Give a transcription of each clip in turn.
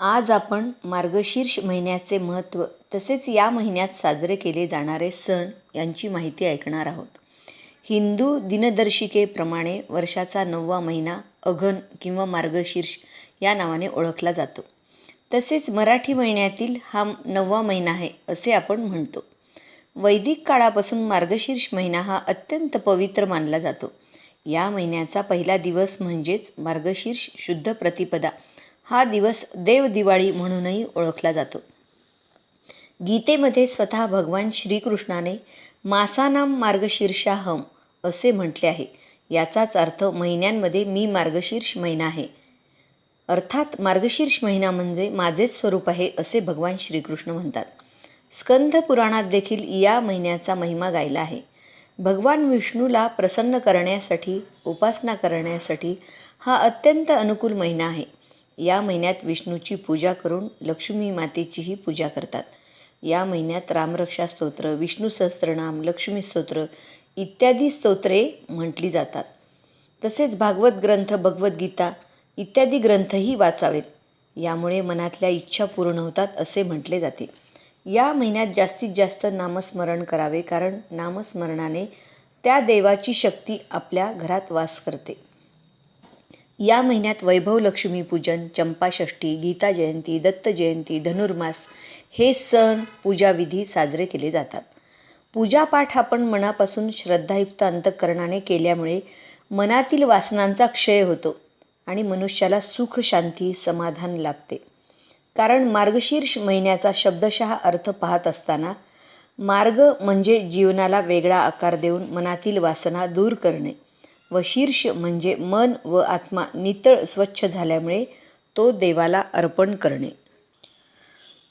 आज आपण मार्गशीर्ष महिन्याचे महत्त्व तसेच या महिन्यात साजरे केले जाणारे सण यांची माहिती ऐकणार आहोत. हिंदू दिनदर्शिकेप्रमाणे वर्षाचा 9वा महिना अगन किंवा मार्गशीर्ष या नावाने ओळखला जातो. तसेच मराठी महिन्यातील हा 9वा महिना आहे असे आपण म्हणतो. वैदिक काळापासून मार्गशीर्ष महिना हा अत्यंत पवित्र मानला जातो. या महिन्याचा पहिला दिवस म्हणजेच मार्गशीर्ष शुद्ध प्रतिपदा हा दिवस देवदिवाळी म्हणूनही ओळखला जातो. गीतेमध्ये स्वतः भगवान श्रीकृष्णाने मासानां मार्गशीर्षाहम असे म्हटले आहे. याचाच अर्थ महिन्यांमध्ये मी मार्गशीर्ष महिना आहे. अर्थात मार्गशीर्ष महिना म्हणजे माझेच स्वरूप आहे असे भगवान श्रीकृष्ण म्हणतात. स्कंद पुराणात देखील या महिन्याचा महिमा गायला आहे. भगवान विष्णूला प्रसन्न करण्यासाठी उपासना करण्यासाठी हा अत्यंत अनुकूल महिना आहे. या महिन्यात विष्णूची पूजा करून लक्ष्मी मातेचीही पूजा करतात. या महिन्यात रामरक्षा स्तोत्र, विष्णू सहस्त्रनाम, लक्ष्मी स्तोत्र इत्यादी स्तोत्रे म्हटली जातात. तसेच भागवत ग्रंथ, भगवद्गीता इत्यादी ग्रंथही वाचावेत. यामुळे मनातल्या इच्छा पूर्ण होतात असे म्हटले जाते. या महिन्यात जास्तीत जास्त नामस्मरण करावे, कारण नामस्मरणाने त्या देवाची शक्ती आपल्या घरात वास करते. या महिन्यात वैभव लक्ष्मी पूजन, चंपाषष्ठी, गीता जयंती, दत्त जयंती, धनुर्मास हे सण पूजाविधी साजरे केले जातात. पूजापाठ आपण मनापासून श्रद्धायुक्त अंतःकरणाने केल्यामुळे मनातील वासनांचा क्षय होतो आणि मनुष्याला सुख, शांती, समाधान लाभते. कारण मार्गशीर्ष महिन्याचा शब्दशः अर्थ पाहत असताना मार्ग म्हणजे जीवनाला वेगळा आकार देऊन मनातील वासना दूर करणे व शीर्ष म्हणजे मन व आत्मा नितळ स्वच्छ झाल्यामुळे तो देवाला अर्पण करणे.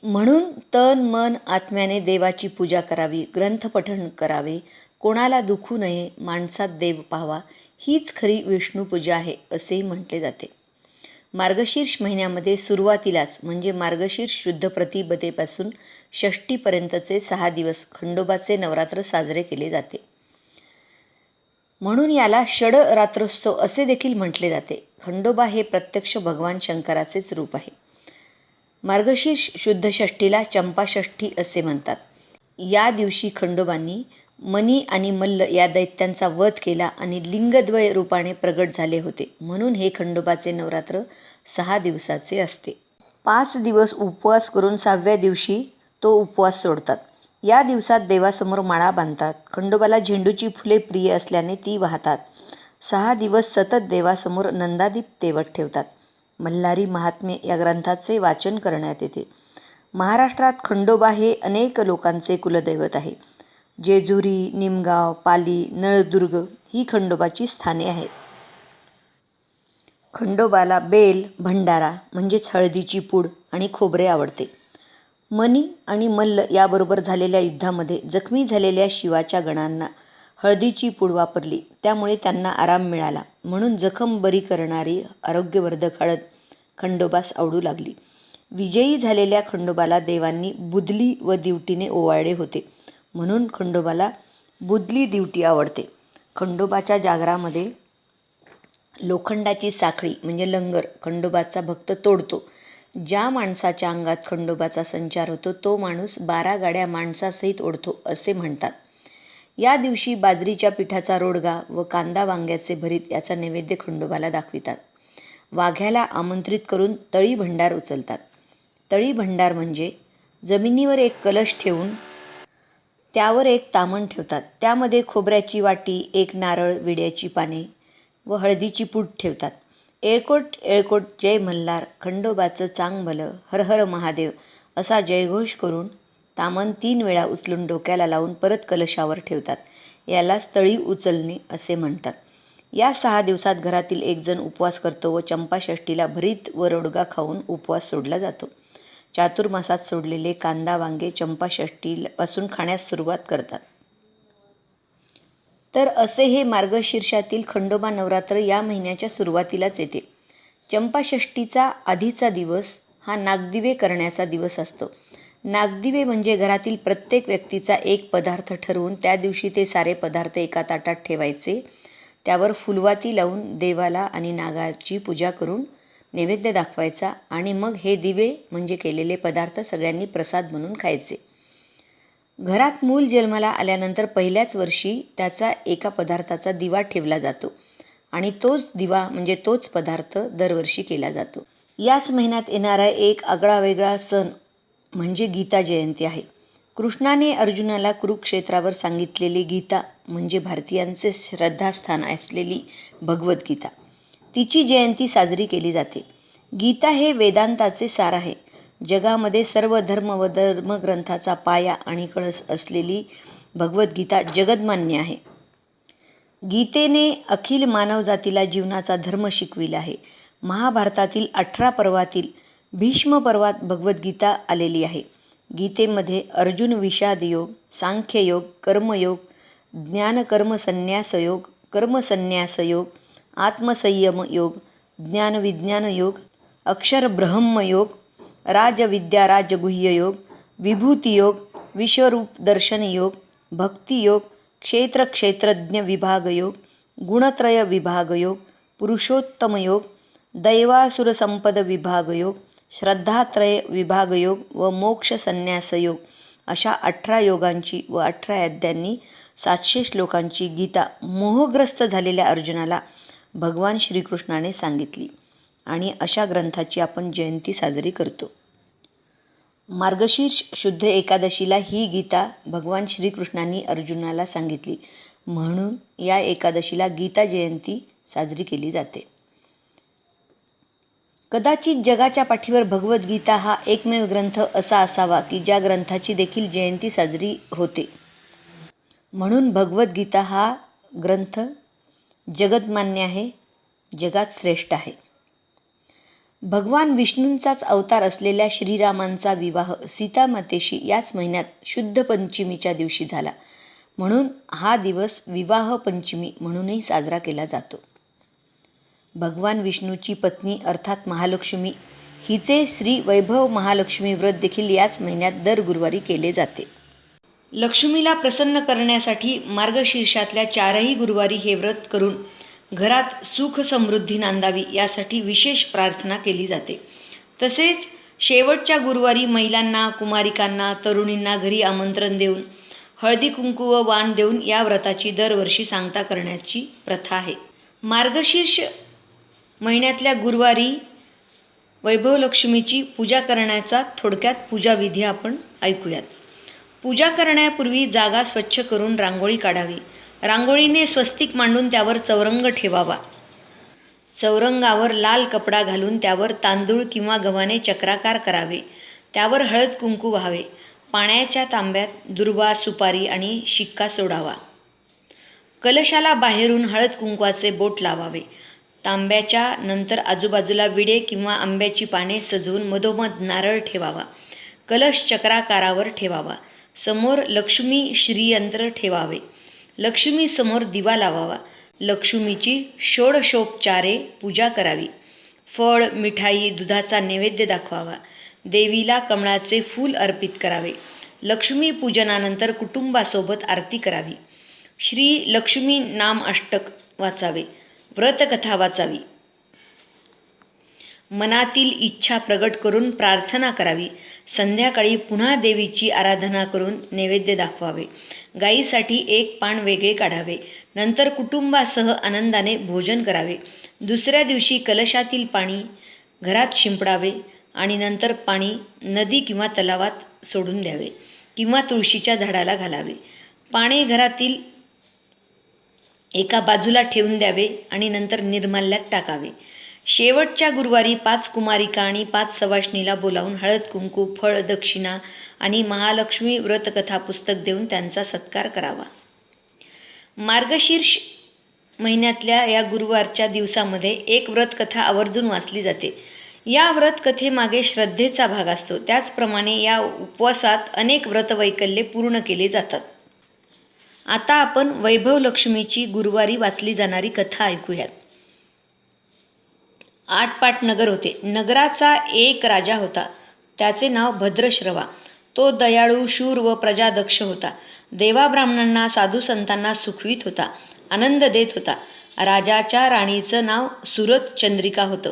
म्हणून तन मन आत्म्याने देवाची पूजा करावी, ग्रंथपठण करावे, कोणाला दुखू नये, माणसात देव पाहावा, हीच खरी विष्णूपूजा आहे असेही म्हटले जाते. मार्गशीर्ष महिन्यामध्ये सुरुवातीलाच म्हणजे मार्गशीर्ष शुद्ध प्रतिपदेपासून षष्टीपर्यंतचे 6 दिवस खंडोबाचे नवरात्र साजरे केले जाते. म्हणून याला षडरात्रोत्सव असे देखील म्हटले जाते. खंडोबा हे प्रत्यक्ष भगवान शंकराचेच रूप आहे. मार्गशीर्ष शुद्ध षष्टीला चंपाषष्ठी असे म्हणतात. या दिवशी खंडोबांनी मनी आणि मल्ल या दैत्यांचा वध केला आणि लिंगद्वय रूपाने प्रगट झाले होते. म्हणून हे खंडोबाचे नवरात्र 6 दिवसाचे असते. 5 दिवस उपवास करून 6व्या दिवशी तो उपवास सोडतात. या दिवसात देवासमोर माळा बांधतात. खंडोबाला झेंडूची फुले प्रिय असल्याने ती वाहतात. 6 दिवस सतत देवासमोर नंदादीप तेवत ठेवतात. मल्हारी महात्म्य या ग्रंथाचे वाचन करण्यात येते. महाराष्ट्रात खंडोबा हे अनेक लोकांचे कुलदैवत आहे. जेजुरी, निमगाव, पाली, नळदुर्ग ही खंडोबाची स्थाने आहेत. खंडोबाला बेल, भंडारा म्हणजेच हळदीची पूड आणि खोबरे आवडते. मनी आणि मल्ल याबरोबर झालेल्या युद्धामध्ये जखमी झालेल्या शिवाच्या गणांना हळदीची पूड वापरली, त्यामुळे त्यांना आराम मिळाला. म्हणून जखम बरी करणारी आरोग्यवर्धक हळद खंडोबास आवडू लागली. विजयी झालेल्या खंडोबाला देवांनी बुदली व दिवटीने ओवाळले होते. म्हणून खंडोबाला बुदली दिवटी आवडते. खंडोबाच्या जागरामध्ये लोखंडाची साखळी म्हणजे लंगर खंडोबाचा भक्त तोडतो. ज्या माणसाच्या अंगात खंडोबाचा संचार होतो तो माणूस 12 गाड्या माणसासहित ओढतो असे म्हणतात. या दिवशी बाजरीच्या पिठाचा रोडगा व कांदा वांग्याचे भरीत याचा नैवेद्य खंडोबाला दाखवितात. वाघ्याला आमंत्रित करून तळी भंडार उचलतात. तळी भंडार म्हणजे जमिनीवर एक कलश ठेवून त्यावर एक तामण ठेवतात. त्यामध्ये खोबऱ्याची वाटी, एक नारळ, विड्याची पाने व हळदीची पूड ठेवतात. येळकोट येळकोट जय मल्हार, खंडोबाचं चांग भलं, हर हर महादेव असा जयघोष करून तामण 3 वेळा उचलून डोक्याला लावून परत कलशावर ठेवतात. यालाच तळी उचलणे असे म्हणतात. या 6 दिवसात घरातील एक जण उपवास करतो व चंपाषष्ठीला भरीत व रोडगा खाऊन उपवास सोडला जातो. चातुर्मासात सोडलेले कांदा वांगे चंपाषष्ठीपासून खाण्यास सुरुवात करतात. तर असे हे मार्गशीर्षातील खंडोबा नवरात्र या महिन्याच्या सुरुवातीलाच येते. चंपाषष्ठीचा आधीचा दिवस हा नागदिवे करण्याचा दिवस असतो. नागदिवे म्हणजे घरातील प्रत्येक व्यक्तीचा एक पदार्थ ठरवून त्या दिवशी ते सारे पदार्थ एका ताटात ठेवायचे. त्यावर फुलवाती लावून देवाला आणि नागाची पूजा करून नैवेद्य दाखवायचा आणि मग हे दिवे म्हणजे केलेले पदार्थ सगळ्यांनी प्रसाद म्हणून खायचे. घरात मूल जन्माला आल्यानंतर पहिल्याच वर्षी त्याचा एका पदार्थाचा दिवा ठेवला जातो आणि तोच दिवा म्हणजे तोच पदार्थ दरवर्षी केला जातो. याच महिन्यात येणारा एक आगळावेगळा सण म्हणजे गीता जयंती आहे. कृष्णाने अर्जुनाला कुरुक्षेत्रावर सांगितलेली गीता म्हणजे भारतीयांचे श्रद्धास्थान असलेली भगवद्गीता. तिची जयंती साजरी केली जाते. गीता हे वेदांताचे सार आहे. जगामध्ये सर्व धर्म व धर्मग्रंथाचा पाया आणि कळस असलेली भगवद्गीता जगद्मान्य आहे. गीतेने अखिल मानवजातीला जीवनाचा धर्म शिकविला आहे. महाभारतातील 18 पर्वातील भीष्म पर्वात भगवद्गीता आलेली आहे. गीतेमध्ये अर्जुन विषादयोग, सांख्ययोग, कर्मयोग, ज्ञानकर्मसन्न्यासयोग, कर्मसन्न्यासयोग, आत्मसंयम योग, ज्ञानविज्ञान योग, अक्षरब्रह्मयोग, राजविद्या राजगुह्ययोग, विभूतियोग, विश्वरूप दर्शन योग, भक्तियोग, क्षेत्रक्षेत्रज्ञ विभागयोग, गुणत्रय विभागयोग, पुरुषोत्तमयोग, दैवासुरसंपद विभागयोग, श्रद्धात्रय विभागयोग व मोक्ष संन्यासयोग अशा 18 योगांची व 18 अध्यायांनी 700 श्लोकांची गीता मोहग्रस्त झालेल्या अर्जुनाला भगवान श्रीकृष्णाने सांगितली आणि अशा ग्रंथाची आपण जयंती साजरी करतो. मार्गशीर्ष शुद्ध एकादशीला ही गीता भगवान श्रीकृष्णांनी अर्जुनाला सांगितली म्हणून या एकादशीला गीता जयंती साजरी केली जाते. कदाचित जगाच्या पाठीवर भगवद्गीता हा एकमेव ग्रंथ असा असावा की ज्या ग्रंथाची देखील जयंती साजरी होते. म्हणून भगवद्गीता हा ग्रंथ जगद्मान्य आहे, जगात श्रेष्ठ आहे. भगवान विष्णूंचाच अवतार असलेल्या श्रीरामांचा विवाह सीतामातेशी याच महिन्यात शुद्ध पंचमीच्या दिवशी झाला. म्हणून हा दिवस विवाह पंचमी म्हणूनही साजरा केला जातो. भगवान विष्णूची पत्नी अर्थात महालक्ष्मी हिचे श्री वैभव महालक्ष्मी व्रत देखील याच महिन्यात दर गुरुवारी केले जाते. लक्ष्मीला प्रसन्न करण्यासाठी मार्गशीर्षातल्या 4ही गुरुवारी हे व्रत करून घरात सुख समृद्धी नांदावी यासाठी विशेष प्रार्थना केली जाते. तसेच शेवटच्या गुरुवारी महिलांना, कुमारिकांना, तरुणींना घरी आमंत्रण देऊन हळदी कुंकू व वाण देऊन या व्रताची दरवर्षी सांगता करण्याची प्रथा आहे. मार्गशीर्ष महिन्यातल्या गुरुवारी वैभवलक्ष्मीची पूजा करण्याचा थोडक्यात पूजाविधी आपण ऐकूयात. पूजा करण्यापूर्वी जागा स्वच्छ करून रांगोळी काढावी. रांगोळीने स्वस्तिक मांडून त्यावर चौरंग ठेवावा. चौरंगावर लाल कपडा घालून त्यावर तांदूळ किंवा गव्हाने चक्राकार करावे. त्यावर हळद कुंकू व्हावे. पाण्याच्या तांब्यात दुर्वा, सुपारी आणि शिक्का सोडावा. कलशाला बाहेरून हळद कुंकवाचे बोट लावावे. तांब्याच्या नंतर आजूबाजूला विडे किंवा आंब्याची पाने सजवून मधोमध नारळ ठेवावा. कलश चक्राकारावर ठेवावा. समोर लक्ष्मी श्रीयंत्र ठेवावे. लक्ष्मी समोर दिवा लावावा. लक्ष्मीची षोडशोपचारे पूजा करावी. फळ, मिठाई, दुधाचा नैवेद्य दाखवावा. देवीला कमळाचे फूल अर्पित करावे. लक्ष्मी पूजनानंतर कुटुंबासोबत आरती करावी. श्री लक्ष्मी नाम अष्टक वाचावे. व्रतकथा वाचावी. मनातील इच्छा प्रगट करून प्रार्थना करावी. संध्याकाळी पुन्हा देवीची आराधना करून नैवेद्य दाखवावे. गाईसाठी एक पान वेगळे काढावे. नंतर कुटुंबासह आनंदाने भोजन करावे. दुसऱ्या दिवशी कलशातील पाणी घरात शिंपडावे आणि नंतर पाणी नदी किंवा तलावात सोडून द्यावे किंवा तुळशीच्या झाडाला घालावे. पाणी घरातील एका बाजूला ठेवून द्यावे आणि नंतर निर्माल्यात टाकावे. शेवटच्या गुरुवारी 5 कुमारिका आणि 5 सवाष्णीला बोलावून हळद कुंकू, फळ, दक्षिणा आणि महालक्ष्मी व्रतकथा पुस्तक देऊन त्यांचा सत्कार करावा. मार्गशीर्ष महिन्यातल्या या गुरुवारच्या दिवसामध्ये एक व्रतकथा आवर्जून वाचली जाते. या व्रतकथेमागे श्रद्धेचा भाग असतो. त्याचप्रमाणे या उपवासात अनेक व्रतवैकल्ये पूर्ण केले जातात. आता आपण वैभवलक्ष्मीची गुरुवारी वाचली जाणारी कथा ऐकूयात. 8 पाट नगर होते. नगराचा एक राजा होता. त्याचे नाव भद्रश्रवा. तो दयाळू, शूर व प्रजादक्ष होता. देवाब्राह्मणांना, साधू संतांना सुखवीत होता, आनंद देत होता. राजाच्या राणीचं नाव सुरत चंद्रिका होतं.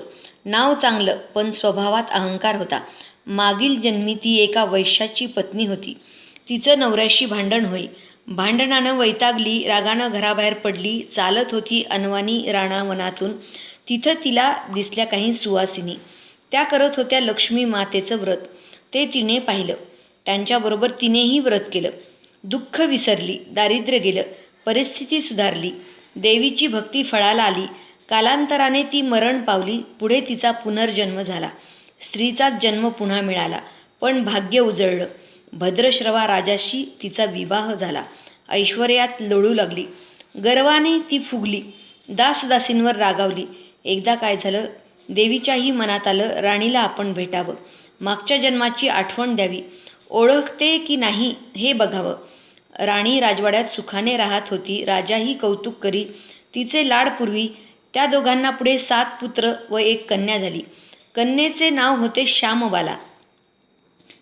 नाव चांगलं, पण स्वभावात अहंकार होता. मागील जन्मी ती एका वैश्याची पत्नी होती. तिचं नवऱ्याशी भांडण होई. भांडणानं वैतागली, रागानं घराबाहेर पडली. चालत होती अनवाणी रानावनातून. तिथं तिला दिसल्या काही सुवासिनी. त्या करत होत्या लक्ष्मी मातेचं व्रत. ते तिने पाहिलं. त्यांच्याबरोबर तिनेही व्रत केलं. दुःख विसरली, दारिद्र्य गेलं, परिस्थिती सुधारली, देवीची भक्ती फळाला आली. कालांतराने ती मरण पावली. पुढे तिचा पुनर्जन्म झाला. स्त्रीचाच जन्म पुन्हा मिळाला. पण भाग्य उजळलं. भद्रश्रवा राजाशी तिचा विवाह झाला. ऐश्वर्यात लोळू लागली. गर्वाने ती फुगली. दासदासींवर रागावली. एकदा काय झालं, देवीच्याही मनात आलं, राणीला आपण भेटावं, मागच्या जन्माची आठवण द्यावी, ओळखते की नाही हे बघावं. राणी राजवाड्यात सुखाने राहत होती. राजाही कौतुक करी. तिचे लाड पूर्वी. त्या दोघांना पुढे 7 पुत्र व 1 कन्या झाली. कन्येचे नाव होते श्यामबाला.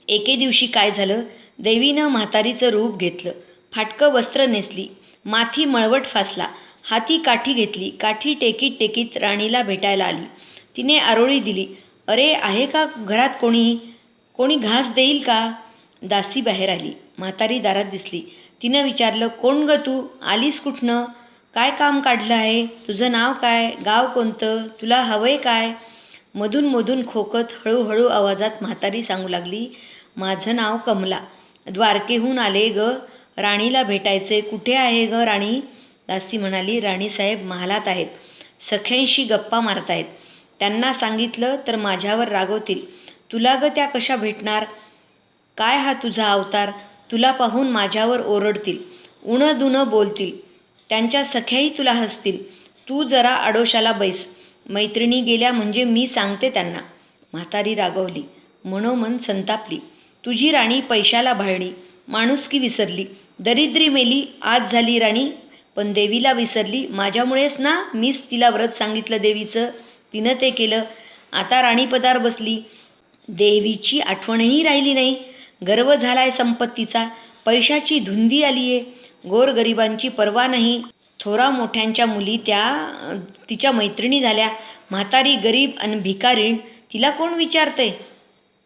एके दिवशी काय झालं, देवीनं म्हातारीचं रूप घेतलं. फाटकं वस्त्र नेसली, माथी मळवट फासला, हाती काठी घेतली. काठी टेकीत टेकीत राणीला भेटायला आली. तिने आरोळी दिली. अरे, आहे का घरात कोणी? कोणी घास देईल का? दासी बाहेर आली. म्हातारी दारात दिसली. तिनं विचारलं, कोण ग तू? आलीस कुठनं? काय काम काढलं आहे? तुझं नाव काय? गाव कोणतं? तुला हवंय काय? मधून मधून खोकत हळूहळू आवाजात म्हातारी सांगू लागली, माझं नाव कमला. द्वारकेहून आले ग. राणीला भेटायचे. कुठे आहे ग राणी? दासी म्हणाली, राणीसाहेब महालात आहेत. सख्यांशी गप्पा मारतायत. त्यांना सांगितलं तर माझ्यावर रागवतील. तुला ग त्या कशा भेटणार? काय हा तुझा अवतार? तुला पाहून माझ्यावर ओरडतील, उणं दुणं बोलतील. त्यांच्या सख्याही तुला हसतील. तू जरा आडोशाला बैस. मैत्रिणी गेल्या म्हणजे मी सांगते त्यांना. म्हातारी रागवली, मनोमन संतापली. तुझी राणी पैशाला भाळली, माणुसकी विसरली, दरिद्री मेली, आज झाली राणी, पण देवीला विसरली. माझ्यामुळेच ना, मीच तिला व्रत सांगितलं देवीचं, तिनं ते केलं. आता राणीपदार बसली. देवीची आठवणही राहिली नाही. गर्व झालाय संपत्तीचा. पैशाची धुंदी आली आहे. गोरगरिबांची पर्वा नाही. थोरा मोठ्यांच्या मुली तिच्या मैत्रिणी झाल्या. म्हातारी गरीब आणि भिकारीण. तिला कोण विचारतंय?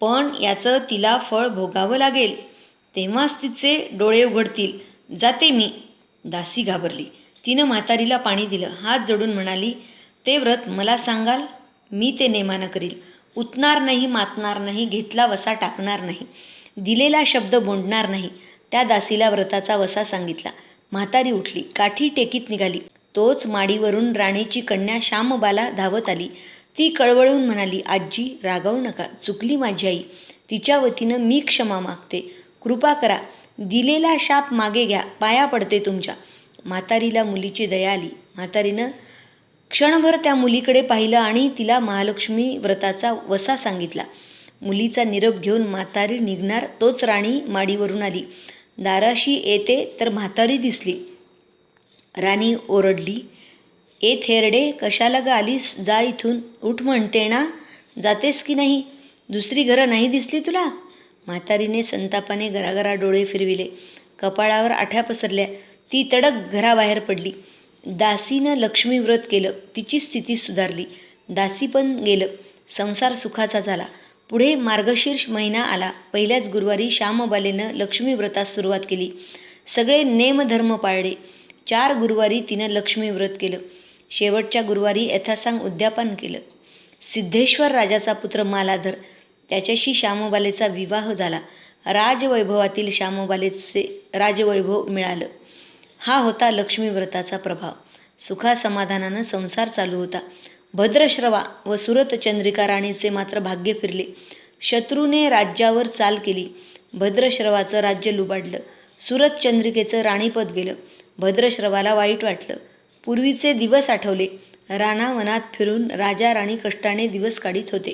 पण याचं तिला फळ भोगावं लागेल. तेव्हाच तिचे डोळे उघडतील. जाते मी. दासी घाबरली. तिनं म्हातारीला पाणी दिलं. हात जोडून म्हणाली, ते व्रत मला सांगाल? मी ते नेमानं करील. उतणार नाही, मातणार नाही, घेतला वसा टाकणार नाही, दिलेला शब्द बोंडणार नाही. त्या दासीला व्रताचा वसा सांगितला. म्हातारी उठली, काठी टेकीत निघाली. तोच माडीवरून राणीची कन्या श्यामबाला धावत आली. ती कळवळून म्हणाली, आजी रागावू नका, चुकली माझी आई. तिच्या वतीनं मी क्षमा मागते. कृपा करा. दिलेला शाप मागे घ्या. पाया पडते तुमच्या. म्हातारीला मुलीची दया आली. म्हातारीनं क्षणभर त्या मुलीकडे पाहिलं आणि तिला महालक्ष्मी व्रताचा वसा सांगितला. मुलीचा निरोप घेऊन म्हातारी निघणार तोच राणी माडीवरून आली. दाराशी येते तर म्हातारी दिसली. राणी ओरडली, ए थेरडे, कशाला ग आलीस? जा इथून. उठ म्हणते ना. जातेस की नाही? दुसरी घरं नाही दिसली तुला? म्हातारीने संतापाने घराघरा डोळे फिरविले. कपाळावर आठ्या पसरल्या. ती तडक घराबाहेर पडली. दासीनं लक्ष्मी व्रत केलं. तिची स्थिती सुधारली. दासी पण गेलं. संसार सुखाचा झाला. पुढे मार्गशीर्ष महिना आला. पहिल्याच गुरुवारी श्यामबालेनं लक्ष्मी व्रतास सुरुवात केली. सगळे नेमधर्म पाळले. 4 गुरुवारी तिनं लक्ष्मी व्रत केलं. शेवटच्या गुरुवारी यथासांग उद्यापन केलं. सिद्धेश्वर राजाचा पुत्र मालाधर, त्याच्याशी श्यामबालेचा विवाह झाला. राजवैभवातील श्यामबालेचे राजवैभव मिळालं. हा होता लक्ष्मी व्रताचा प्रभाव. सुखासमाधानानं संसार चालू होता. भद्रश्रवा व सुरतचंद्रिका राणीचे मात्र भाग्य फिरले. शत्रूने राज्यावर चाल केली. भद्रश्रवाचं राज्य लुबाडलं. सुरतचंद्रिकेचं राणीपद गेलं. भद्रश्रवाला वाईट वाटलं. पूर्वीचे दिवस आठवले. रानावनात फिरून राजा राणी कष्टाने दिवस काढीत होते.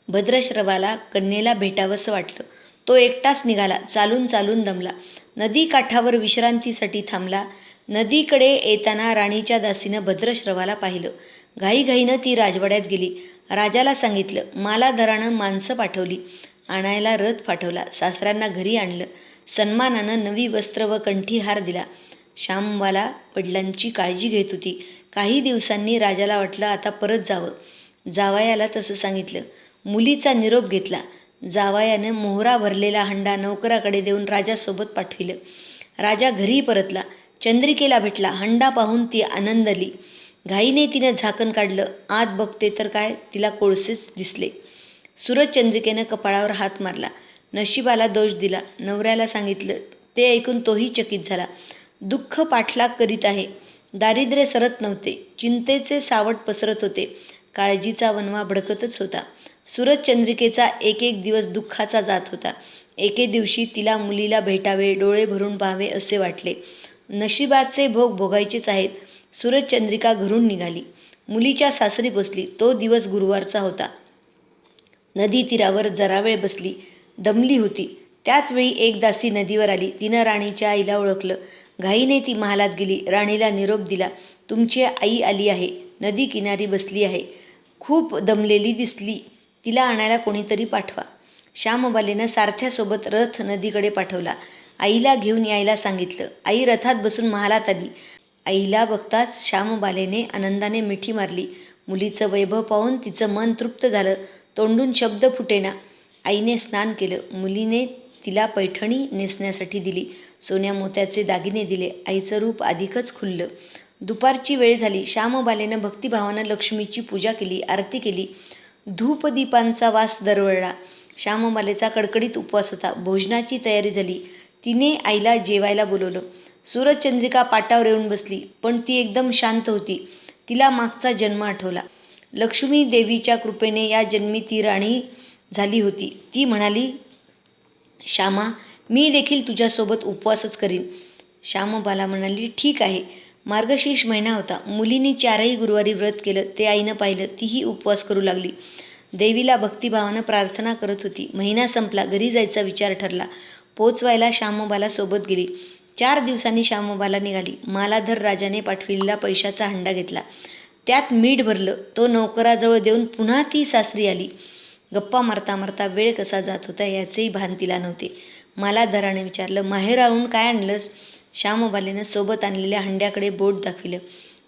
भद्रश्रवाला कन्येला भेटावंसं वाटलं. तो एकटाच निघाला. चालून चालून दमला. नदी काठावर विश्रांतीसाठी थांबला. नदीकडे येताना राणीच्या दासीनं भद्रश्रवाला पाहिलं. घाईघाईनं ती राजवाड्यात गेली. राजाला सांगितलं. मालाधरानं माणसं पाठवली. आणायला रथ पाठवला. सासऱ्यांना घरी आणलं. सन्मानानं नवी वस्त्र व कंठीहार दिला. श्यामबाला वडिलांची काळजी घेत होती. काही दिवसांनी राजाला वाटलं आता परत जावं. जावयाला तसं सांगितलं. मुलीचा निरोप घेतला. जावयानं मोहरा भरलेला हंडा नौकराकडे देऊन राजासोबत पाठविलं. राजा घरी परतला. चंद्रिकेला भेटला. हंडा पाहून ती आनंदली. घाईने तिनं झाकण काढलं. आत बघते तर काय, तिला कोळसेच दिसले. सूरजचंद्रिकेनं कपाळावर हात मारला. नशिबाला दोष दिला. नवऱ्याला सांगितलं. ते ऐकून तोही चकित झाला. दुःख पाठलाग करीत आहे. दारिद्र्य सरत नव्हते. चिंतेचे सावट पसरत होते. काळजीचा वणवा भडकतच होता. सूरजचंद्रिकेचा एक एक दिवस दुःखाचा जात होता. एके दिवशी तिला मुलीला भेटावे, डोळे भरून पाहावे असे वाटले. नशिबाचे भोग भोगायचेच आहेत. सूरजचंद्रिका घरून निघाली. मुलीच्या सासरी पोचली. तो दिवस गुरुवारचा होता. नदी तीरावर जरा वेळ बसली. दमली होती. त्याचवेळी एक दासी नदीवर आली. तिनं राणीच्या आईला ओळखलं. घाईने ती महालात गेली. राणीला निरोप दिला. तुमची आई आली आहे. नदी किनारी बसली आहे. खूप दमलेली दिसली. तिला आणायला कोणीतरी पाठवा. श्यामबालेनं सारथ्यासोबत रथ नदीकडे पाठवला. आईला घेऊन यायला सांगितलं. आई रथात बसून महालात आली. आईला बघताच श्यामबालेने आनंदाने मिठी मारली. मुलीचं वैभव पाहून तिचं मन तृप्त झालं. तोंडून शब्द फुटेना. आईने स्नान केलं. मुलीने तिला पैठणी नेसण्यासाठी दिली. सोन्या मोत्याचे दागिने दिले. आईचं रूप अधिकच खुललं. दुपारची वेळ झाली. श्यामबालेनं भक्तिभावानं लक्ष्मीची पूजा केली. आरती केली. धूपदीपांचा वास दरवळला. श्यामबालेचा कडकडीत उपवास होता. भोजनाची तयारी झाली. तिने आईला जेवायला बोलवलं. सूरजचंद्रिका पाटावर येऊन बसली. पण ती एकदम शांत होती. तिला मागचा जन्म आठवला. लक्ष्मी देवीच्या कृपेने या जन्मी ती राणी झाली होती. ती म्हणाली, श्यामा, मी देखील तुझ्यासोबत उपवासच करीन. श्यामबाला म्हणाली, ठीक आहे. मार्गशीर्ष महिना होता. मुलींनी 4ही गुरुवारी व्रत केलं. ते आईनं पाहिलं. तीही उपवास करू लागली. देवीला भक्तिभावानं प्रार्थना करत होती. महिना संपला. घरी जायचा विचार ठरला. पोचवायला श्यामबाला सोबत गेली. 4 दिवसांनी श्यामबाला निघाली. मालाधर राजाने पाठविलेला पैशाचा हंडा घेतला. त्यात मीठ भरलं. तो नौकराजवळ देऊन पुन्हा ती सासरी आली. गप्पा मारता मारता वेळ कसा जात होता याचेही भान तिला नव्हते. मालाधराने विचारलं, माहेराहून काय आणलंस? श्यामबालेनं सोबत आणलेल्या हंड्याकडे बोट दाखविलं.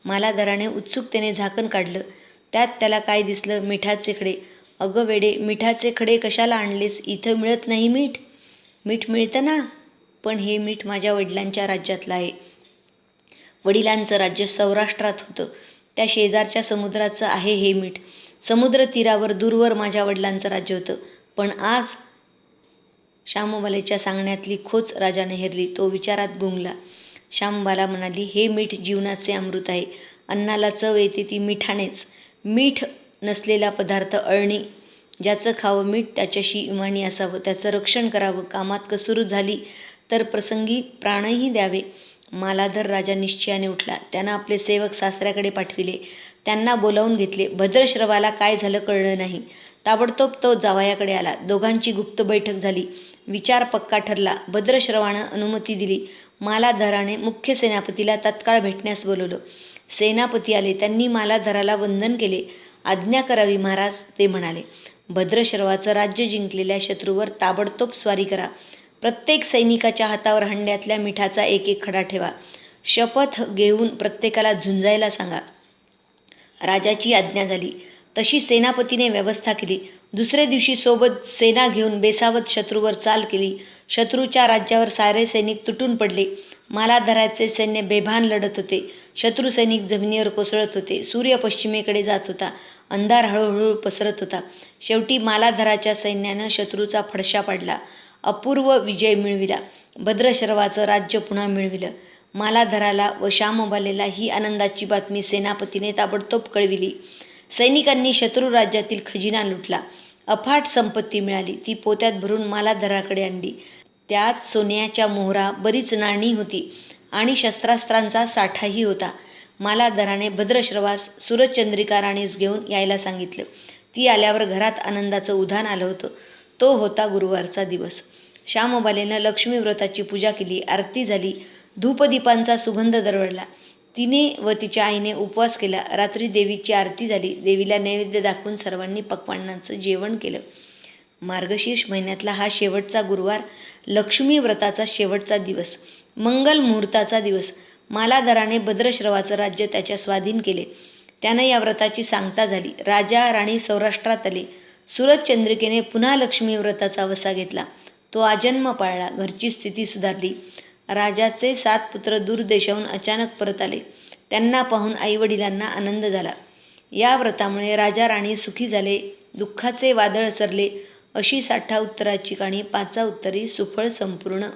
मालाधराने उत्सुकतेने झाकण काढलं. त्यात त्याला काय दिसलं? मिठाचे खडे. अगं वेडे, मिठाचे खडे कशाला आणलेस? इथं मिळत नाही मीठ. मीठ मिळतं ना, पण हे मीठ माझ्या वडिलांच्या राज्यातलं आहे. वडिलांचं राज्य सौराष्ट्रात होतं. त्या शेजारच्या समुद्राचं आहे हे मीठ. समुद्र तीरावर दूरवर माझ्या वडिलांचं राज्य होतं. पण आज श्यामबालेच्या सांगण्यातली खोच राजाने हेरली. तो विचारात गुंगला. श्यामबाला म्हणाली, हे मीठ जीवनाचे अमृत आहे. अन्नाला चव येते ती मिठानेच. मीठ नसलेला पदार्थ अळणी. ज्याचं खावं मीठ त्याच्याशी इमानी असावं. त्याचं रक्षण करावं. कामात कसुरू झाली तर प्रसंगी प्राणही द्यावे. मालाधर राजा निश्चयाने उठला. त्यानं आपले सेवक सासऱ्याकडे पाठविले. त्यांना बोलावून घेतले. भद्रश्रवाला काय झालं कळलं नाही. ताबडतोब तो जावयाकडे आला. दोघांची गुप्त बैठक झाली. विचार पक्का ठरला. भद्रश्रवानं अनुमती दिली. मालाधराने मुख्य सेनापतीला तत्काळ भेटण्यास बोलवलं. सेनापती आले. त्यांनी मालाधराला वंदन केले. आज्ञा करावी महाराज, ते म्हणाले. भद्रश्रवाचं राज्य जिंकलेल्या शत्रूवर ताबडतोब स्वारी करा. प्रत्येक सैनिकाच्या हातावर हंड्यातल्या मिठाचा एक एक खडा ठेवा. शपथ घेऊन प्रत्येकाला झुंजायला सांगा. राजाची आज्ञा झाली. तशी सेनापतीने व्यवस्था केली. दुसरे दिवशी सोबत सेना घेऊन बेसावत शत्रूवर चाल केली. शत्रूच्या राज्यावर सारे सैनिक तुटून पडले. मालाधराचे सैन्य बेभान लढत होते. शत्रू सैनिक जमिनीवर कोसळत होते. सूर्य पश्चिमेकडे जात होता. अंधार हळूहळू पसरत होता. शेवटी मालाधराच्या सैन्यानं शत्रूचा फडशा पाडला. अपूर्व विजय मिळविला. भद्रश्रवाचं राज्य पुन्हा मिळविलं. मालाधराला व श्यामबालेला ही आनंदाची बातमी सेनापतीने ताबडतोब कळविली. सैनिकांनी शत्रू राज्यातील खजिना लुटला. अफाट संपत्ती मिळाली. ती पोत्यात भरून मालाधराकडे आणली. त्यात सोन्याच्या मोहरा, बरीच नाणी होती आणि शस्त्रास्त्रांचा साठाही होता. मालाधराने भद्रश्रवास सूरजचंद्रिका राणीस घेऊन यायला सांगितलं. ती आल्यावर घरात आनंदाचं उधाण आलं होतं. तो होता गुरुवारचा दिवस. श्यामबालेनं लक्ष्मी व्रताची पूजा केली. आरती झाली. धूपदीपांचा सुगंध दरवळला. तिने व तिच्या आईने उपवास केला. रात्री देवीची आरती झाली. देवीला नैवेद्य दाखवून सर्वांनी पक्वान्नाचं जेवण केलं. मार्गशीर्ष महिन्यातला हा शेवटचा गुरुवार, लक्ष्मी व्रताचा शेवटचा दिवस, मंगल मुहूर्ताचा दिवस. मालाधराने भद्रश्रवाचं राज्य त्याच्या स्वाधीन केले. त्यानं या व्रताची सांगता झाली. राजा राणी सौराष्ट्रात आले. सूरजचंद्रिकेने पुन्हा लक्ष्मी व्रताचा वसा घेतला. तो आजन्म पाळला. घरची स्थिती सुधारली. राजाचे 7 पुत्र दूर देशाहून अचानक परत आले. त्यांना पाहून आईवडिलांना आनंद झाला. या व्रतामुळे राजा राणी सुखी झाले. दुःखाचे वादळ सरले. अशी 60 उत्तराची कहाणी 5 उत्तरी सुफळ संपूर्ण.